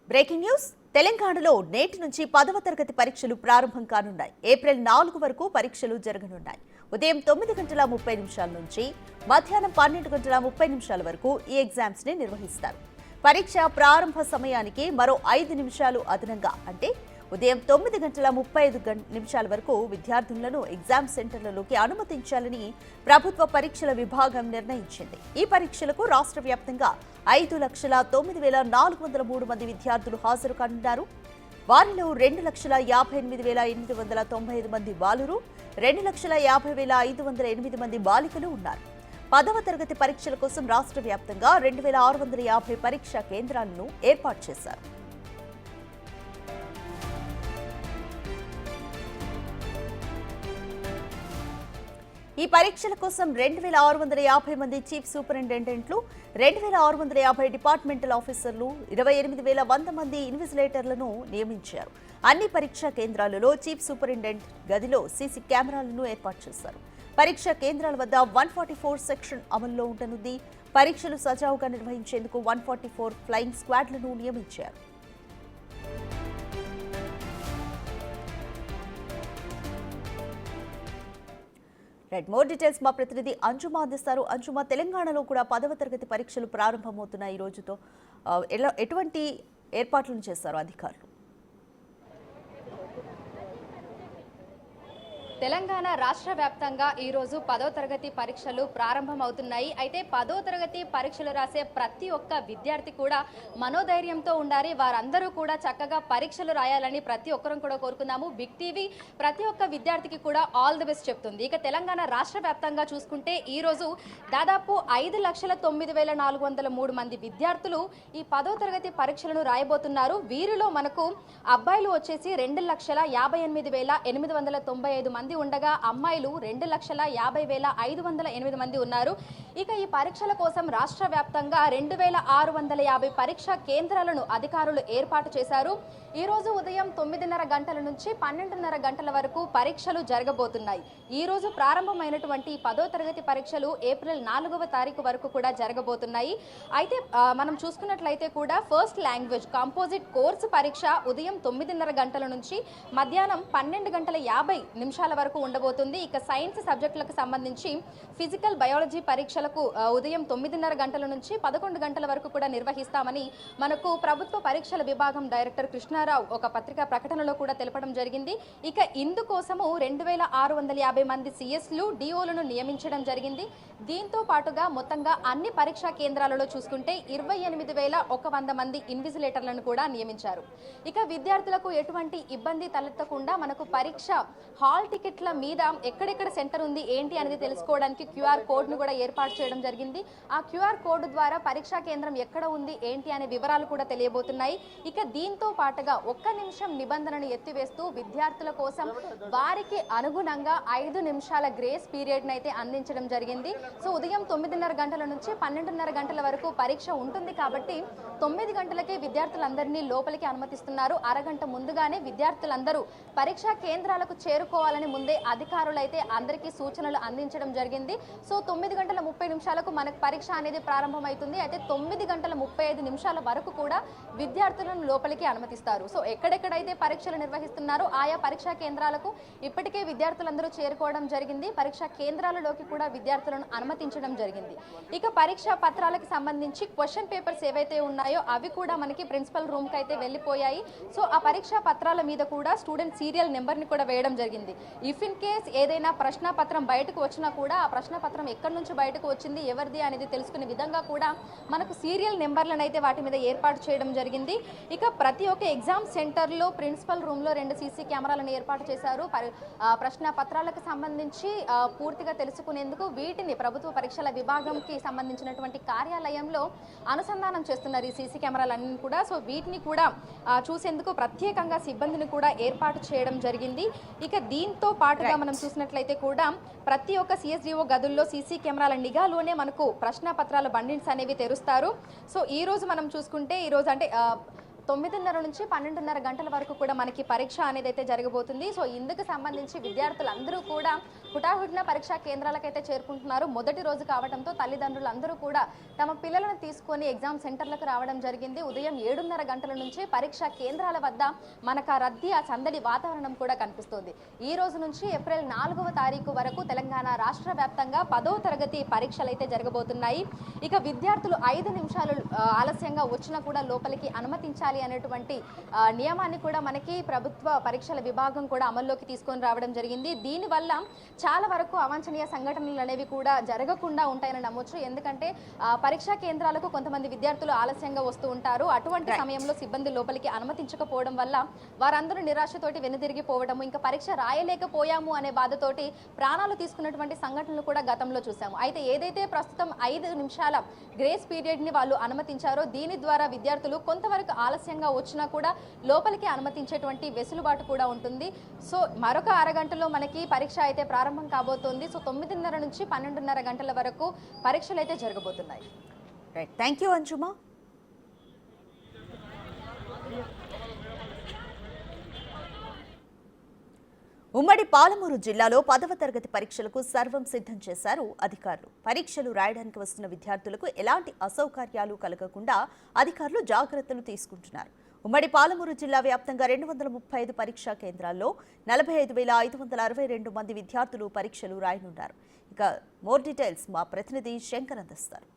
Breaking news తెలంగాణలో నేటి నుంచి 10వ తరగతి పరీక్షలు ప్రారంభం కానున్నాయి. ఏప్రిల్ 4 వరకు పరీక్షలు జరగనున్నాయి. ఉదయం 9:30 నుంచి మధ్యాహ్నం 12:30 వరకు ఈ ఎగ్జామ్స్ ని నిర్వహిస్తారు. పరీక్ష ప్రారంభ సమయానికి మరో 5 నిమిషాలు అదనంగా అంటే ఉదయం 9:35 వరకు విద్యార్థులను ఎగ్జామ్ సెంటర్లలోకి అనుమతించాలని ప్రభుత్వ పరీక్షల విభాగం నిర్ణయించింది. ఈ పరీక్షలకు రాష్ట్ర వ్యాప్తంగా 5,09,403 మంది విద్యార్థులు హాజరు కానున్నారు. వారిలో 2,58,895 మంది బాలురు, 2,50,508 మంది బాలికలు ఉన్నారు. 10వ తరగతి పరీక్షల కోసం రాష్ట్ర వ్యాప్తంగా 2,650 పరీక్షా కేంద్రాలను ఏర్పాటు చేశారు. ఈ పరీక్షల కోసం 2,650 మంది చీఫ్ సూపరింటెండెంట్లు, 2,650 డిపార్ట్మెంటల్ ఆఫీసర్లు, 28,100 మంది ఇన్విజిలేటర్లను నియమించారు. అన్ని పరీక్షా కేంద్రాలలో చీఫ్ సూపరింటెండెంట్ గదిలో సీసీ కెమెరాలను ఏర్పాటు చేశారు. పరీక్షా కేంద్రాల వద్ద 144 సెక్షన్ అమల్లో ఉండనుంది. పరీక్షలు సజావుగా నిర్వహించేందుకు 144 ఫ్లయింగ్ స్క్వాడ్లను నియమించారు. మోర్ డీటెయిల్స్ మా ప్రతినిధి అంజుమా అందిస్తారు. అంజుమా, తెలంగాణలో కూడా 10వ తరగతి పరీక్షలు ప్రారంభమవుతున్నాయి. ఈ రోజుతో ఎటువంటి ఏర్పాట్లను చేశారు అధికారులు? తెలంగాణ రాష్ట్ర వ్యాప్తంగా ఈరోజు 10వ తరగతి పరీక్షలు ప్రారంభమవుతున్నాయి. అయితే 10వ తరగతి పరీక్షలు రాసే ప్రతి ఒక్క విద్యార్థి కూడా మనోధైర్యంతో ఉండాలి. వారందరూ కూడా చక్కగా పరీక్షలు రాయాలని ప్రతి ఒక్కరం కూడా కోరుకుందాము. బిగ్ టీవీ ప్రతి ఒక్క విద్యార్థికి కూడా ఆల్ ది బెస్ట్ చెప్తుంది. ఇక తెలంగాణ రాష్ట్ర వ్యాప్తంగా చూసుకుంటే ఈరోజు దాదాపు 5,09,403 మంది విద్యార్థులు ఈ 10వ తరగతి పరీక్షలను రాయబోతున్నారు. వీరిలో మనకు అబ్బాయిలు వచ్చేసి 2,58,895 మంది ఉండగా అమ్మాయిలు 2,50,508 మంది ఉన్నారు. ఇక ఈ పరీక్షల కోసం రాష్ట్ర వ్యాప్తంగా 2,650 పరీక్షా కేంద్రాలను అధికారులు ఏర్పాటు చేశారు. ఈ రోజు ఉదయం 9:30 గంటల నుంచి 12:30 గంటల వరకు పరీక్షలు జరగబోతున్నాయి. ఈ రోజు ప్రారంభమైనటువంటి 10వ తరగతి పరీక్షలు ఏప్రిల్ 4వ తారీఖు వరకు కూడా జరగబోతున్నాయి. అయితే మనం చూసుకున్నట్లయితే కూడా ఫస్ట్ లాంగ్వేజ్ కంపోజిట్ కోర్సు పరీక్ష ఉదయం 9:30 గంటల నుంచి మధ్యాహ్నం 12:50 వరకు ఉండబోతుంది. ఇక సైన్స్ సబ్జెక్టులకు సంబంధించి ఫిజికల్ బయాలజీ పరీక్షలకు ఉదయం 9:30 గంటల నుంచి 11 గంటల వరకు కూడా నిర్వహిస్తామని మనకు ప్రభుత్వ పరీక్షల విభాగం డైరెక్టర్ కృష్ణారావు ఒక పత్రికా ప్రకటనలో కూడా తెలపడం జరిగింది. ఇక ఇందుకోసము 2,650 మంది సిఎస్లు డిఓలను నియమించడం జరిగింది. దీంతో పాటుగా మొత్తంగా అన్ని పరీక్షా కేంద్రాలలో చూసుకుంటే 28,100 మంది ఇన్విజిలేటర్లను కూడా నియమించారు. ఇక విద్యార్థులకు ఎటువంటి ఇబ్బంది తలెత్తకుండా మనకు పరీక్ష హాల్ టికెట్ల మీద ఎక్కడెక్కడ సెంటర్ ఉంది ఏంటి అనేది తెలుసుకోవడానికి క్యూఆర్ కోడ్ను కూడా ఏర్పాటు చేయడం జరిగింది. ఆ క్యూఆర్ కోడ్ ద్వారా పరీక్షా కేంద్రం ఎక్కడ ఉంది ఏంటి అనే వివరాలు కూడా తెలియబోతున్నాయి. ఇక దీంతో పాటుగా 1 నిమిషం నిబంధనను ఎత్తివేస్తూ విద్యార్థుల కోసం వారికి అనుగుణంగా 5 నిమిషాల గ్రేస్ పీరియడ్ అయితే అందించడం జరిగింది. సో ఉదయం 9:30 గంటల నుంచి 12:30 గంటల వరకు పరీక్ష ఉంటుంది కాబట్టి 9 గంటలకే విద్యార్థులందరినీ లోపలికి అనుమతిస్తున్నారు. అరగంట ముందుగానే విద్యార్థులందరూ పరీక్షా కేంద్రాలకు చేరుకోవాలని ముందే అధికారులు అయితే అందరికీ సూచనలు అందించడం జరిగింది. సో 9:30 మనకు పరీక్ష అనేది ప్రారంభమవుతుంది. అయితే 9:35 వరకు కూడా విద్యార్థులను లోపలికి అనుమతిస్తారు. సో ఎక్కడెక్కడైతే పరీక్షలు నిర్వహిస్తున్నారో ఆయా పరీక్షా కేంద్రాలకు ఇప్పటికే విద్యార్థులందరూ చేరుకోవడం జరిగింది. పరీక్షా కేంద్రాలలోకి కూడా విద్యార్థులను అనుమతించడం జరిగింది. ఇక పరీక్షా పత్రాలకు సంబంధించి క్వశ్చన్ పేపర్స్ ఏవైతే ఉన్నాయో అవి కూడా మనకి ప్రిన్సిపల్ రూమ్ కి అయితే వెళ్ళిపోయాయి. సో ఆ పరీక్షా పత్రాల మీద కూడా స్టూడెంట్ సీరియల్ నెంబర్ ని కూడా వేయడం జరిగింది. ఇఫ్ ఇన్ కేస్ ఏదైనా ప్రశ్న పత్రం బయటకు వచ్చినా కూడా ఆ ప్రశ్న పత్రం ఎక్కడి నుంచి బయటకు వచ్చింది ఎవరిది అనేది తెలుసుకునే విధంగా కూడా మనకు సీరియల్ నెంబర్లను అయితే వాటి మీద ఏర్పాటు చేయడం జరిగింది. ఇక ప్రతి ఒక్క ఎగ్జామ్ సెంటర్లో ప్రిన్సిపల్ రూమ్లో 2 సీసీ కెమెరాలను ఏర్పాటు చేశారు. ప్రశ్న పత్రాలకు సంబంధించి పూర్తిగా తెలుసుకునేందుకు వీటిని ప్రభుత్వ పరీక్షల విభాగంకి సంబంధించినటువంటి కార్యాలయంలో అనుసంధానం చేస్తున్నారు ఈ సీసీ కెమెరాలన్నీ కూడా. సో వీటిని కూడా చూసేందుకు ప్రత్యేకంగా సిబ్బందిని కూడా ఏర్పాటు చేయడం జరిగింది. ఇక దీంతో పాటుగా మనం చూసినట్లయితే కూడా ప్రతి ఒక్క సిఎస్డిఓ గదుల్లో సీసీ కెమెరాల నిఘాలోనే మనకు ప్రశ్న పత్రాల బండిల్స్ అనేవి తెరుస్తారు. సో ఈ రోజు మనం చూసుకుంటే ఈ రోజు అంటే 9:30 నుంచి 12:30 గంటల వరకు కూడా మనకి పరీక్ష అనేది అయితే జరగబోతుంది. సో ఇందుకు సంబంధించి విద్యార్థులందరూ కూడా హుటాహుటిన పరీక్షా కేంద్రాలకైతే చేరుకుంటున్నారు. మొదటి రోజు కావడంతో తల్లిదండ్రులందరూ కూడా తమ పిల్లలను తీసుకొని ఎగ్జామ్ సెంటర్లకు రావడం జరిగింది. ఉదయం 7:30 గంటల నుంచి పరీక్షా కేంద్రాల వద్ద మనకు ఆ రద్దీ, ఆ సందడి వాతావరణం కూడా కనిపిస్తుంది. ఈ రోజు నుంచి ఏప్రిల్ 4వ తారీఖు వరకు తెలంగాణ రాష్ట్ర వ్యాప్తంగా 10వ తరగతి పరీక్షలు అయితే జరగబోతున్నాయి. ఇక విద్యార్థులు 5 నిమిషాలు ఆలస్యంగా వచ్చినా కూడా లోపలికి అనుమతించాలి అనేటువంటి నియమాన్ని కూడా మనకి ప్రభుత్వ పరీక్షల విభాగం కూడా అమల్లోకి తీసుకొని రావడం జరిగింది. దీనివల్ల చాలా వరకు అవాంఛనీయ సంఘటనలు అనేవి కూడా జరగకుండా ఉంటాయని నమ్మొచ్చు. ఎందుకంటే పరీక్షా కేంద్రాలకు కొంతమంది విద్యార్థులు ఆలస్యంగా వస్తూ ఉంటారు. అటువంటి సమయంలో సిబ్బంది లోపలికి అనుమతించకపోవడం వల్ల వారందరూ నిరాశతోటి వెనుదిరిగిపోవడము, ఇంకా పరీక్ష రాయలేకపోయాము అనే బాధతోటి ప్రాణాలు తీసుకున్నటువంటి సంఘటనలు కూడా గతంలో చూసాము. అయితే ఏదైతే ప్రస్తుతం 5 నిమిషాల గ్రేస్ పీరియడ్ ని వాళ్ళు అనుమతించారో దీని ద్వారా విద్యార్థులు కొంతవరకు ఆలస్యంగా వచ్చినా కూడా లోపలికి అనుమతించేటువంటి వెసులుబాటు కూడా ఉంటుంది. సో మరొక అరగంటలో మనకి పరీక్ష అయితే ప్రారంభం కాబోతోంది. సో 9:30 నుంచి 12:30 గంటల వరకు పరీక్షలు అయితే జరగబోతున్నాయి. రైట్, థ్యాంక్ యూ అంజుమా. ఉమ్మడి పాలమూరు జిల్లాలో 10వ తరగతి పరీక్షలకు సర్వం సిద్ధం చేశారు అధికారులు. పరీక్షలు రాయడానికి వస్తున్న విద్యార్థులకు ఎలాంటి అసౌకర్యాలు కలగకుండా అధికారులు జాగ్రత్తలు తీసుకుంటున్నారు. ఉమ్మడి పాలమూరు జిల్లా వ్యాప్తంగా 235 పరీక్షా కేంద్రాల్లో 45,562 మంది విద్యార్థులు పరీక్షలు రాయనున్నారు. ఇక మోర్ డీటెయిల్స్ మా ప్రతినిధి శంకర్ అందిస్తారు.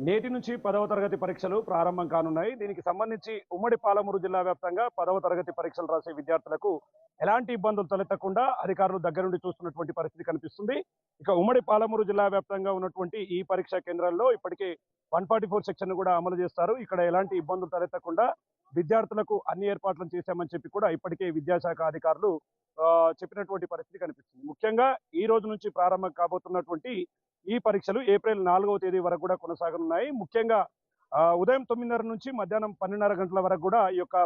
నేటి నుంచి 10వ తరగతి పరీక్షలు ప్రారంభం కానున్నాయి. దీనికి సంబంధించి ఉమ్మడి పాలమూరు జిల్లా వ్యాప్తంగా 10వ తరగతి పరీక్షలు రాసే విద్యార్థులకు ఎలాంటి ఇబ్బందులు తలెత్తకుండా అధికారులు దగ్గరుండి చూస్తున్నటువంటి పరిస్థితి కనిపిస్తుంది. ఇక ఉమ్మడి పాలమూరు జిల్లా వ్యాప్తంగా ఉన్నటువంటి ఈ పరీక్షా కేంద్రాల్లో ఇప్పటికే 144 సెక్షన్ కూడా అమలు చేస్తారు. ఇక్కడ ఎలాంటి ఇబ్బందులు తలెత్తకుండా విద్యార్థులకు అన్ని ఏర్పాట్లను చేశామని చెప్పి కూడా ఇప్పటికే విద్యాశాఖ అధికారులు చెప్పినటువంటి పరిస్థితి కనిపిస్తుంది. ముఖ్యంగా ఈ రోజు నుంచి ప్రారంభం కాబోతున్నటువంటి ఈ పరీక్షలు ఏప్రిల్ 4వ తేదీ వరకు కూడా కొనసాగనున్నాయి. ముఖ్యంగా ఉదయం 9:30 నుంచి మధ్యాహ్నం 12:30 గంటల వరకు కూడా ఈ యొక్క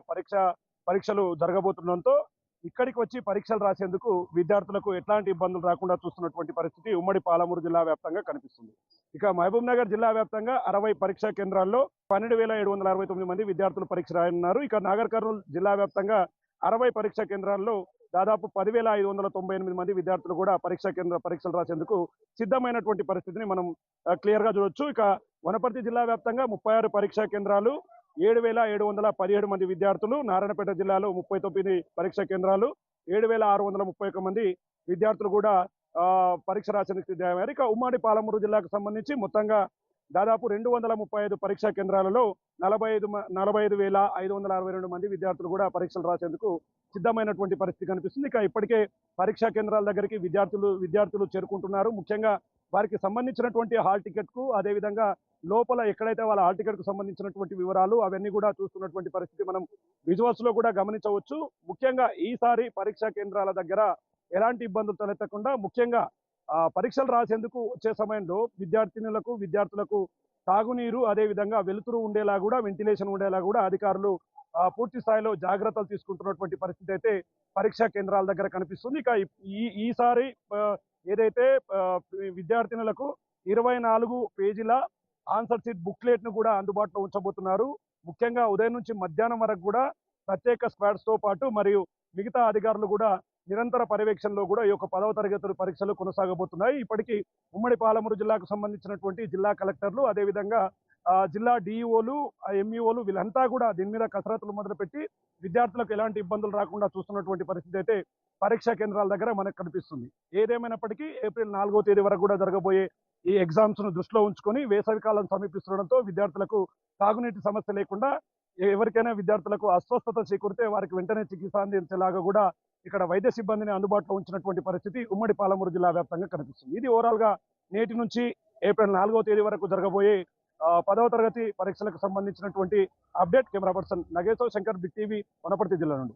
పరీక్షలు జరగబోతుండటంతో ఇక్కడికి వచ్చి పరీక్షలు రాసేందుకు విద్యార్థులకు ఎట్లాంటి ఇబ్బందులు రాకుండా చూస్తున్నటువంటి పరిస్థితి ఉమ్మడి పాలమూరు జిల్లా వ్యాప్తంగా కనిపిస్తుంది. ఇక మహబూబ్ నగర్ జిల్లా వ్యాప్తంగా 60 పరీక్షా కేంద్రాల్లో 12,769 మంది విద్యార్థులు పరీక్ష రాయనున్నారు. ఇక నాగర్ కర్నూలు జిల్లా వ్యాప్తంగా 60 పరీక్షా కేంద్రాల్లో దాదాపు 10,598 మంది విద్యార్థులు కూడా పరీక్షలు రాసేందుకు సిద్ధమైనటువంటి పరిస్థితిని మనం క్లియర్ గా చూడొచ్చు. ఇక వనపర్తి జిల్లా వ్యాప్తంగా 36 పరీక్షా కేంద్రాలు, 7,717 మంది విద్యార్థులు, నారాయణపేట జిల్లాలో 39 పరీక్షా కేంద్రాలు, 7,631 మంది విద్యార్థులు కూడా పరీక్ష రాసేందుకు సిద్ధమయ్యారు. ఇక ఉమ్మడి పాలమూరు జిల్లాకు సంబంధించి మొత్తంగా దాదాపు 235 పరీక్షా కేంద్రాలలో 45,562 మంది విద్యార్థులు కూడా పరీక్షలు రాసేందుకు సిద్ధమైనటువంటి పరిస్థితి కనిపిస్తుంది. ఇక ఇప్పటికే పరీక్షా కేంద్రాల దగ్గరికి విద్యార్థులు చేరుకుంటున్నారు. ముఖ్యంగా వారికి సంబంధించినటువంటి హాల్ టికెట్ కు, అదేవిధంగా లోపల ఎక్కడైతే వాళ్ళ హాల్ టికెట్ కు సంబంధించినటువంటి వివరాలు అవన్నీ కూడా చూస్తున్నటువంటి పరిస్థితి మనం విజువల్స్ లో కూడా గమనించవచ్చు. ముఖ్యంగా ఈసారి పరీక్షా కేంద్రాల దగ్గర ఎలాంటి ఇబ్బందులు తలెత్తకుండా ముఖ్యంగా పరీక్షలు రాసేందుకు వచ్చే సమయంలో విద్యార్థులకు తాగునీరు, అదేవిధంగా వెలుతురు ఉండేలా కూడా, వెంటిలేషన్ ఉండేలా కూడా అధికారులు పూర్తి స్థాయిలో జాగ్రత్తలు తీసుకుంటున్నటువంటి పరిస్థితి అయితే పరీక్షా కేంద్రాల దగ్గర కనిపిస్తుంది. ఇక ఈసారి ఏదైతే విద్యార్థినులకు 24 పేజీల ఆన్సర్ షీట్ బుక్లెట్ ను కూడా అందుబాటులో ఉంచబోతున్నారు. ముఖ్యంగా ఉదయం నుంచి మధ్యాహ్నం వరకు కూడా ప్రత్యేక స్క్వాడ్స్ తో పాటు మరియు మిగతా అధికారులు కూడా నిరంతర పర్యవేక్షణలో కూడా ఈ యొక్క 10వ తరగతి పరీక్షలు కొనసాగబోతున్నాయి. ఇప్పటికీ ఉమ్మడి పాలమూరు జిల్లాకు సంబంధించినటువంటి జిల్లా కలెక్టర్లు, అదేవిధంగా జిల్లా డిఈఓలు, ఎంఈఓలు వీళ్ళంతా కూడా దీని మీద కసరత్తులు మొదలుపెట్టి విద్యార్థులకు ఎలాంటి ఇబ్బందులు రాకుండా చూస్తున్నటువంటి పరిస్థితి అయితే పరీక్షా కేంద్రాల దగ్గర మనకు కనిపిస్తుంది. ఏదేమైనప్పటికీ ఏప్రిల్ 4వ తేదీ వరకు కూడా జరగబోయే ఈ ఎగ్జామ్స్ ను దృష్టిలో ఉంచుకొని వేసవి కాలం సమీపిస్తుండటంతో విద్యార్థులకు తాగునీటి సమస్య లేకుండా, ఎవరికైనా విద్యార్థులకు అస్వస్థత చేకూరితే వారికి వెంటనే చికిత్స అందించేలాగా కూడా ఇక్కడ వైద్య సిబ్బందిని అందుబాటులో ఉంచినటువంటి పరిస్థితి ఉమ్మడి పాలమూరు జిల్లా వ్యాప్తంగా కనిపిస్తుంది. ఇది ఓవరాల్ గా నేటి నుంచి ఏప్రిల్ 4వ తేదీ వరకు జరగబోయే 10వ తరగతి పరీక్షలకు సంబంధించినటువంటి update. Camera person Nageshwar Shankar, big TV, Wanaparthy జిల్లా నుండి.